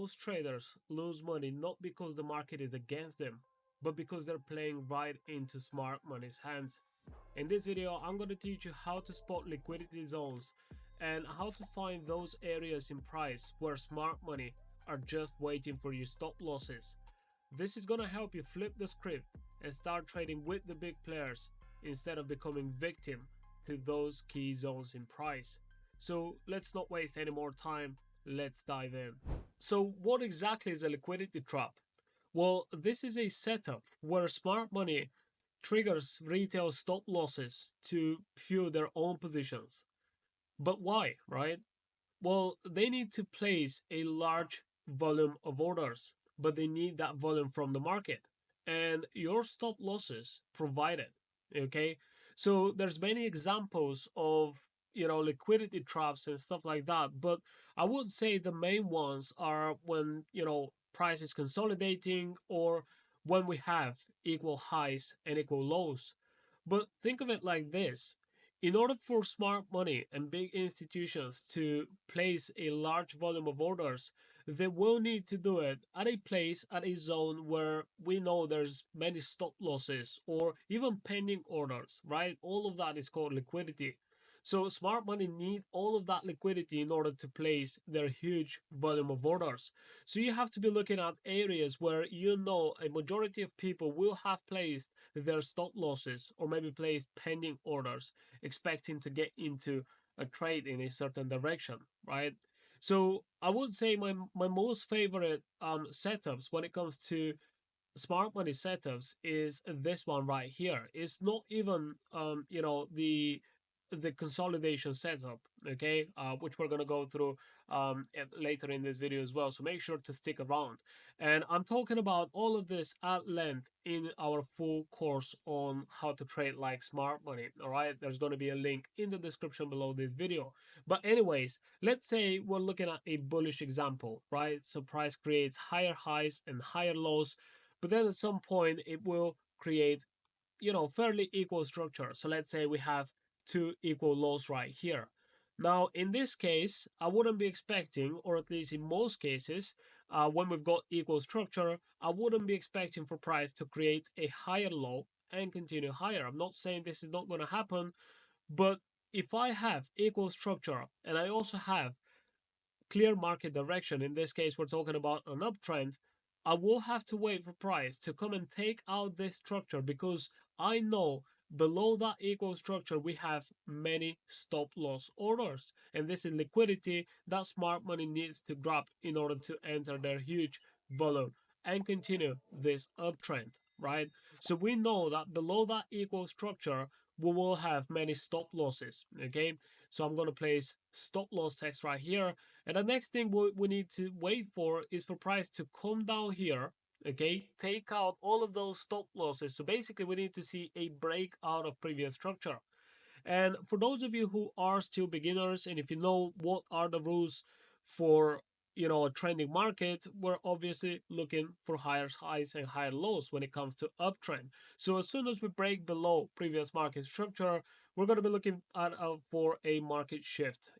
most traders lose money not because the market is against them, but because they're playing right into smart money's hands. In this video, I'm going to teach you how to spot liquidity zones and how to find those areas in price where smart money are just waiting for your stop losses. This is going to help you flip the script and start trading with the big players instead of becoming victim to those key zones in price. So let's not waste any more time. Let's dive in. So what exactly is a liquidity trap? Well, this is a setup where smart money triggers retail stop losses to fuel their own positions. But why, right? Well, they need to place a large volume of orders, but they need that volume from the market. And your stop losses provided. Okay. So there's many examples of liquidity traps and stuff like that. But I would say the main ones are when price is consolidating or when we have equal highs and equal lows. But think of it like this: in order for smart money and big institutions to place a large volume of orders, they will need to do it at a place, at a zone where we know there's many stop losses or even pending orders, right? All of that is called liquidity. So smart money need all of that liquidity in order to place their huge volume of orders. So you have to be looking at areas where a majority of people will have placed their stop losses or maybe placed pending orders, expecting to get into a trade in a certain direction, right? So I would say my most favorite setups when it comes to smart money setups is this one right here. It's not even the consolidation setup, okay, which we're going to go through later in this video as well, so make sure to stick around. And I'm talking about all of this at length in our full course on how to trade like smart money. All right, there's going to be a link in the description below this video. But anyways, let's say we're looking at a bullish example, right? So price creates higher highs and higher lows, but then at some point it will create fairly equal structure. So let's say we have two equal lows right here. Now in this case, I wouldn't be expecting, or at least in most cases, when we've got equal structure, I wouldn't be expecting for price to create a higher low and continue higher. I'm not saying this is not going to happen, but if I have equal structure and I also have clear market direction, in this case we're talking about an uptrend, I will have to wait for price to come and take out this structure, because I know below that equal structure we have many stop loss orders, and this is liquidity that smart money needs to drop in order to enter their huge volume and continue this uptrend, right? So we know that below that equal structure we will have many stop losses. Okay, so I'm going to place stop loss text right here, and the next thing we need to wait for is for price to come down here. Okay, take out all of those stop losses. So basically we need to see a breakout of previous structure. And for those of you who are still beginners, and if you know what are the rules for a trending market, we're obviously looking for higher highs and higher lows when it comes to uptrend. So as soon as we break below previous market structure, we're going to be looking at for a market shift,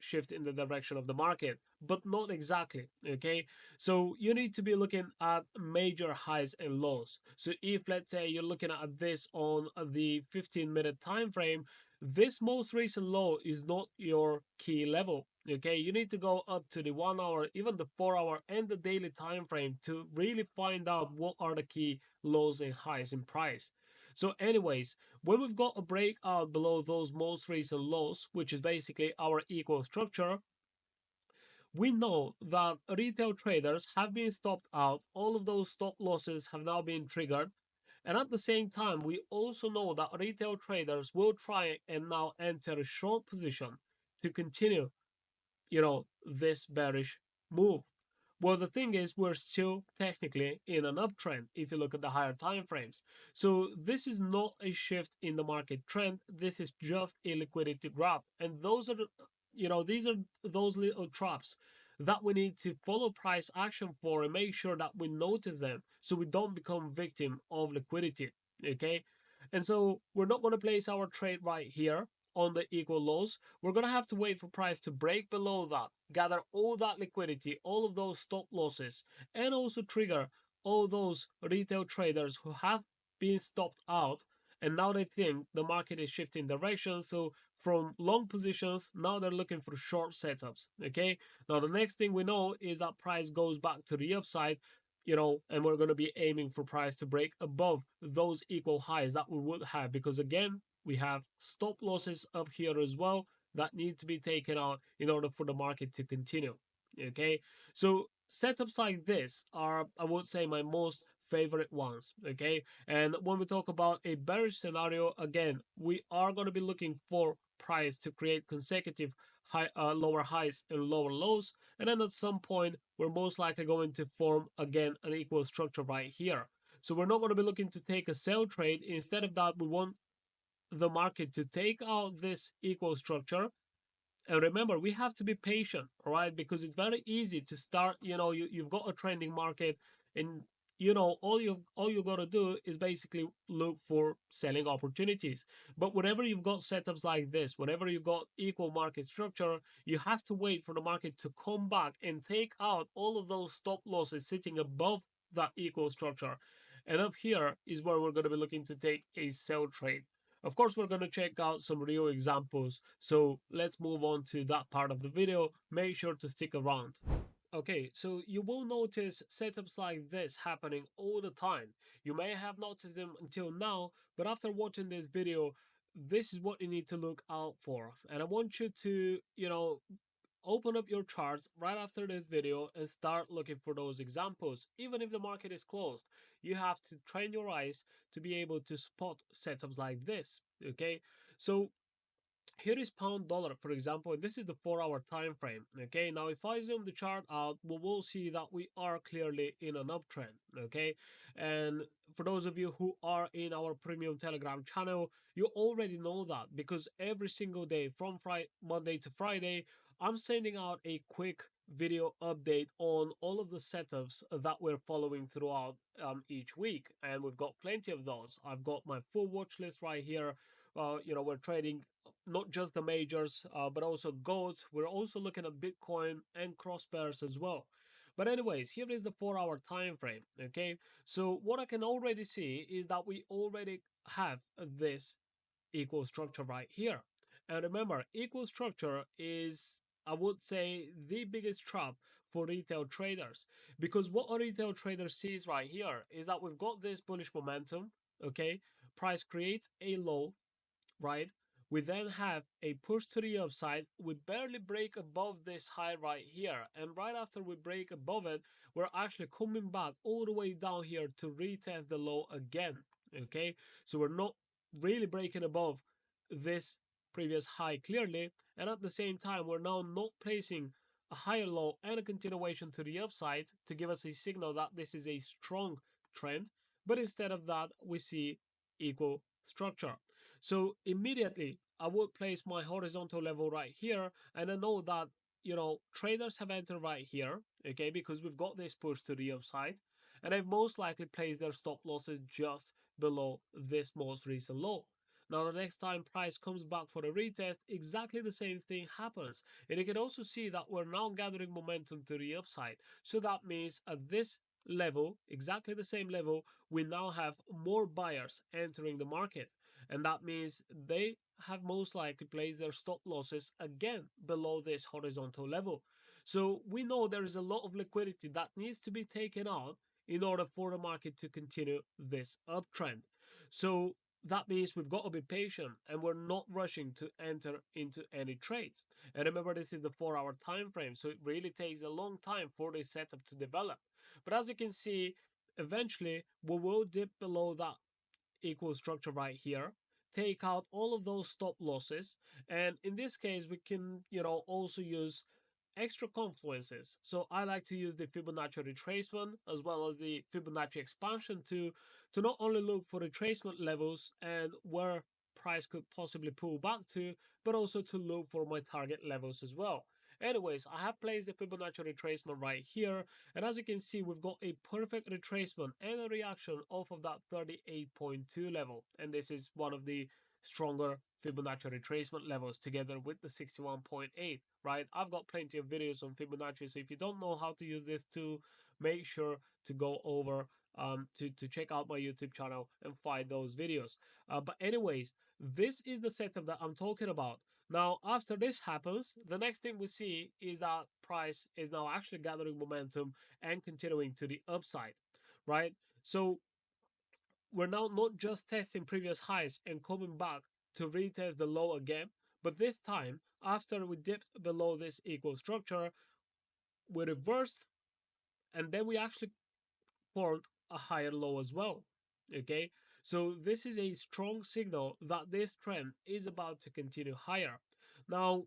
shift in the direction of the market, but not exactly. Okay, so you need to be looking at major highs and lows. So if let's say you're looking at this on the 15-minute time frame, this most recent low is not your key level. Okay, you need to go up to the 1 hour, even the 4 hour and the daily time frame to really find out what are the key lows and highs in price. So anyways, when we've got a breakout below those most recent lows, which is basically our equal structure, we know that retail traders have been stopped out. All of those stop losses have now been triggered. And at the same time, we also know that retail traders will try and now enter a short position to continue, this bearish move. Well, the thing is, we're still technically in an uptrend if you look at the higher time frames. So this is not a shift in the market trend. This is just a liquidity grab. And these are those little traps that we need to follow price action for and make sure that we notice them so we don't become victim of liquidity. Okay. And so we're not going to place our trade right here. on the equal lows, we're gonna have to wait for price to break below that, gather all that liquidity, all of those stop losses, and also trigger all those retail traders who have been stopped out, and now they think the market is shifting direction. So from long positions, now they're looking for short setups. Okay. Now the next thing we know is that price goes back to the upside, and we're going to be aiming for price to break above those equal highs that we would have, because again, we have stop losses up here as well that need to be taken out in order for the market to continue. Okay, so setups like this are, I would say, my most favorite ones. Okay, and when we talk about a bearish scenario, again, we are going to be looking for price to create consecutive lower highs and lower lows, and then at some point we're most likely going to form again an equal structure right here. So we're not going to be looking to take a sell trade. Instead of that, we want the market to take out this equal structure. And remember, we have to be patient, all right? Because it's very easy to start, you've got a trending market, and all you got to do is basically look for selling opportunities. But whenever you've got setups like this, whenever you've got equal market structure, you have to wait for the market to come back and take out all of those stop losses sitting above that equal structure. And up here is where we're going to be looking to take a sell trade. Of course, we're going to check out some real examples, so let's move on to that part of the video. Make sure to stick around. Okay, so you will notice setups like this happening all the time. You may have noticed them until now, but after watching this video, this is what you need to look out for. And I want you to, open up your charts right after this video and start looking for those examples. Even if the market is closed, you have to train your eyes to be able to spot setups like this. Okay, so here is pound dollar, for example, and this is the 4-hour time frame. Okay, now if I zoom the chart out, we will see that we are clearly in an uptrend. Okay, and for those of you who are in our premium Telegram channel, you already know that, because every single day from Monday to Friday, I'm sending out a quick video update on all of the setups that we're following throughout each week, and we've got plenty of those. I've got my full watch list right here. We're trading not just the majors, but also gold. We're also looking at Bitcoin and cross pairs as well. But anyways, here is the 4-hour time frame. Okay, so what I can already see is that we already have this equal structure right here. And remember, equal structure is, I would say, the biggest trap for retail traders, because what a retail trader sees right here is that we've got this bullish momentum. Okay, price creates a low, right? We then have a push to the upside. We barely break above this high right here. And right after we break above it, we're actually coming back all the way down here to retest the low again. Okay, so we're not really breaking above this previous high clearly. And at the same time, we're now not placing a higher low and a continuation to the upside to give us a signal that this is a strong trend. But instead of that, we see equal structure. So immediately I would place my horizontal level right here, and I know that, traders have entered right here, okay, because we've got this push to the upside, and they've most likely placed their stop losses just below this most recent low. Now, the next time price comes back for a retest, exactly the same thing happens. And you can also see that we're now gathering momentum to the upside. So that means at this level, exactly the same level, we now have more buyers entering the market. And that means they have most likely placed their stop losses again below this horizontal level. So we know there is a lot of liquidity that needs to be taken out in order for the market to continue this uptrend. So that means we've got to be patient, and we're not rushing to enter into any trades. And remember, this is the 4-hour time frame, so it really takes a long time for this setup to develop. But as you can see, eventually we will dip below that equal structure right here, take out all of those stop losses, and in this case we can, also use extra confluences. So I like to use the Fibonacci retracement as well as the Fibonacci expansion to not only look for retracement levels and where price could possibly pull back to, but also to look for my target levels as well. Anyways, I have placed the Fibonacci retracement right here, and as you can see, we've got a perfect retracement and a reaction off of that 38.2 level, and this is one of the stronger Fibonacci retracement levels together with the 61.8, right? I've got plenty of videos on Fibonacci, so if you don't know how to use this tool, make sure to go over to check out my YouTube channel and find those videos. But anyways, this is the setup that I'm talking about. Now, after this happens, the next thing we see is that price is now actually gathering momentum and continuing to the upside, right? So we're now not just testing previous highs and coming back to retest the low again, but this time, after we dipped below this equal structure, we reversed and then we actually formed a higher low as well. Okay, so this is a strong signal that this trend is about to continue higher. Now,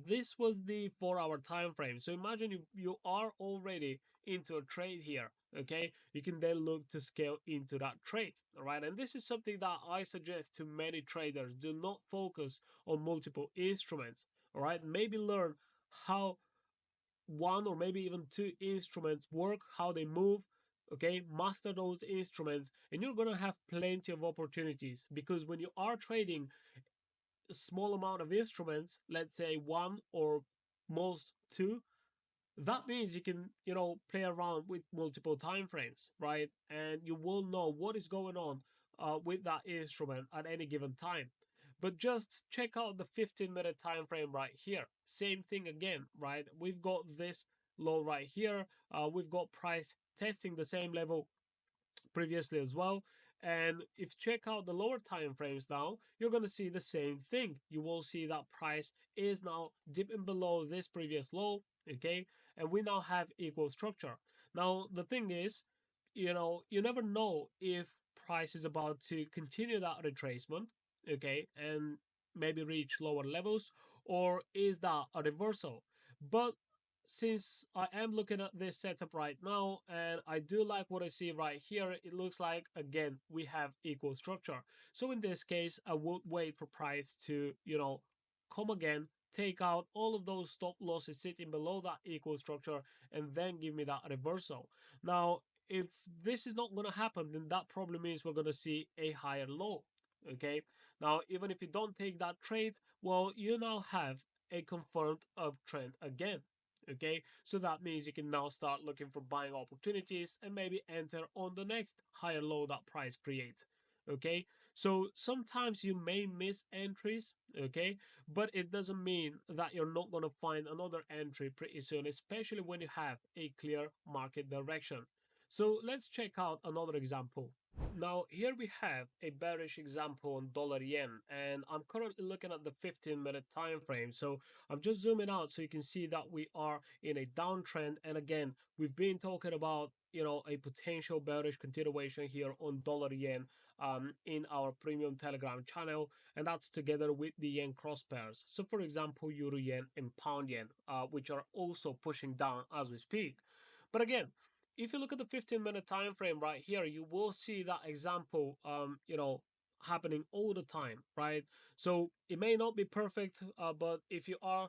this was the 4 hour time frame. So imagine you are already into a trade here. Okay, you can then look to scale into that trade. All right, and this is something that I suggest to many traders: do not focus on multiple instruments. All right, maybe learn how one or maybe even two instruments work, how they move. Okay, master those instruments, and you're gonna have plenty of opportunities, because when you are trading a small amount of instruments, let's say one or most two, that means you can, play around with multiple time frames, right? And you will know what is going on with that instrument at any given time. But just check out the 15-minute time frame right here. Same thing again, right? We've got this low right here. We've got price testing the same level previously as well. And if you check out the lower time frames now, you're going to see the same thing. You will see that price is now dipping below this previous low, okay? And we now have equal structure. Now, the thing is, you never know if price is about to continue that retracement, okay, and maybe reach lower levels, or is that a reversal? But since I am looking at this setup right now and I do like what I see right here, it looks like again we have equal structure. So in this case, I would wait for price to, come again, take out all of those stop losses sitting below that equal structure, and then give me that reversal. Now, if this is not going to happen, then that probably means we're going to see a higher low. Okay. Now, even if you don't take that trade, well, you now have a confirmed uptrend again. Okay, so that means you can now start looking for buying opportunities and maybe enter on the next higher low that price creates. Okay, so sometimes you may miss entries, okay, but it doesn't mean that you're not going to find another entry pretty soon, especially when you have a clear market direction. So let's check out another example. Now, here we have a bearish example on dollar yen, and I'm currently looking at the 15-minute time frame. So I'm just zooming out so you can see that we are in a downtrend. And again, we've been talking about, a potential bearish continuation here on dollar yen in our premium Telegram channel, and that's together with the yen cross pairs. So, for example, euro yen and pound yen, which are also pushing down as we speak. But again, if you look at the 15-minute time frame right here, you will see that example, happening all the time, right? So it may not be perfect, but if you are,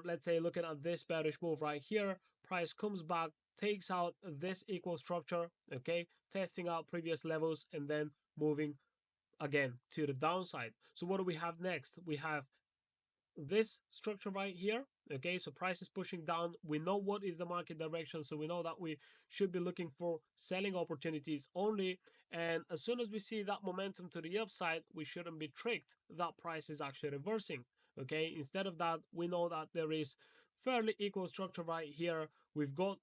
let's say, looking at this bearish move right here, price comes back, takes out this equal structure, okay, testing out previous levels, and then moving again to the downside. So what do we have next? We have this structure right here. Okay, so price is pushing down. We know what is the market direction, so we know that we should be looking for selling opportunities only. And as soon as we see that momentum to the upside, we shouldn't be tricked that price is actually reversing. Okay, instead of that, we know that there is fairly equal structure right here. We've got,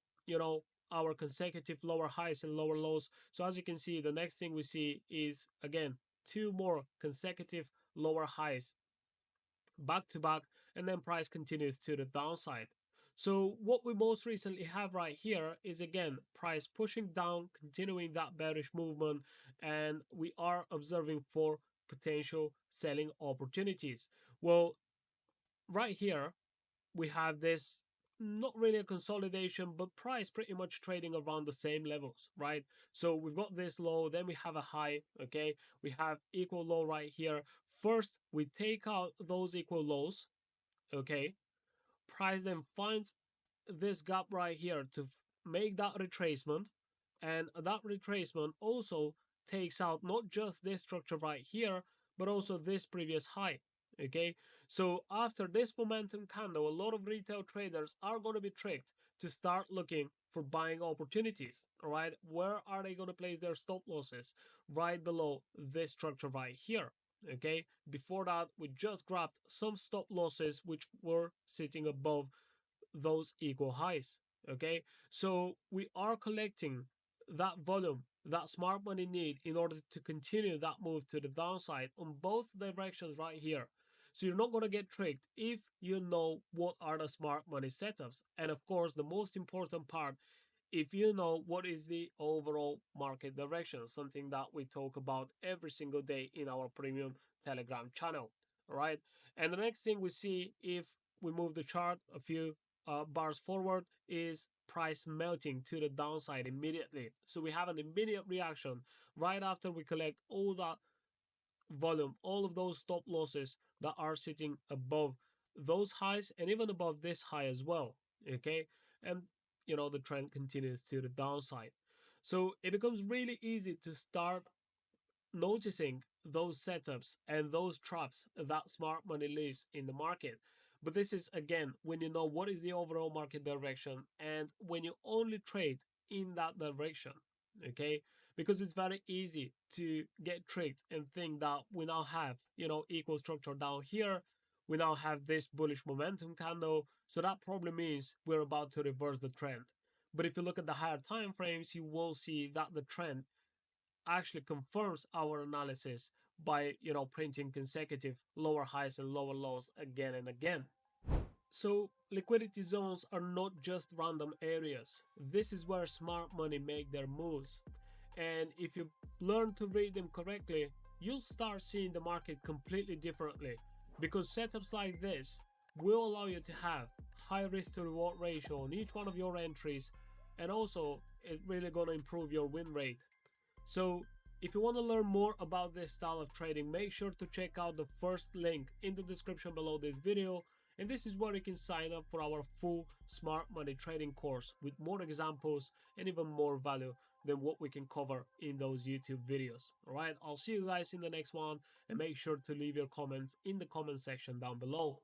our consecutive lower highs and lower lows. So as you can see, the next thing we see is again two more consecutive lower highs back to back, and then price continues to the downside. So what we most recently have right here is again price pushing down, continuing that bearish movement, and we are observing for potential selling opportunities. Well, right here we have this, not really a consolidation, but price pretty much trading around the same levels, right? So we've got this low, then we have a high, okay? We have equal low right here. First, we take out those equal lows, okay? Price then finds this gap right here to make that retracement, and that retracement also takes out not just this structure right here, but also this previous high. Okay, so after this momentum candle, a lot of retail traders are going to be tricked to start looking for buying opportunities. All right, where are they going to place their stop losses? Right below this structure right here. Okay, before that, we just grabbed some stop losses which were sitting above those equal highs. Okay, so we are collecting that volume that smart money need in order to continue that move to the downside on both directions right here. So you're not going to get tricked if you know what are the smart money setups. And of course, the most important part, if you know what is the overall market direction, something that we talk about every single day in our premium Telegram channel. All right. And the next thing we see, if we move the chart a few bars forward, is price melting to the downside immediately. So we have an immediate reaction right after we collect all that volume, all of those stop losses that are sitting above those highs and even above this high as well. Okay. And the trend continues to the downside. So it becomes really easy to start noticing those setups and those traps that smart money leaves in the market. But this is again when you know what is the overall market direction and when you only trade in that direction. Okay, because it's very easy to get tricked and think that we now have equal structure down here. We now have this bullish momentum candle, so that probably means we're about to reverse the trend. But if you look at the higher time frames, you will see that the trend actually confirms our analysis by printing consecutive lower highs and lower lows again and again. So liquidity zones are not just random areas. This is where smart money make their moves. And if you learn to read them correctly, you'll start seeing the market completely differently, because setups like this will allow you to have high risk to reward ratio on each one of your entries, and also it's really going to improve your win rate. So if you want to learn more about this style of trading, make sure to check out the first link in the description below this video. And this is where you can sign up for our full smart money trading course with more examples and even more value than what we can cover in those YouTube videos. All right, I'll see you guys in the next one, and make sure to leave your comments in the comment section down below.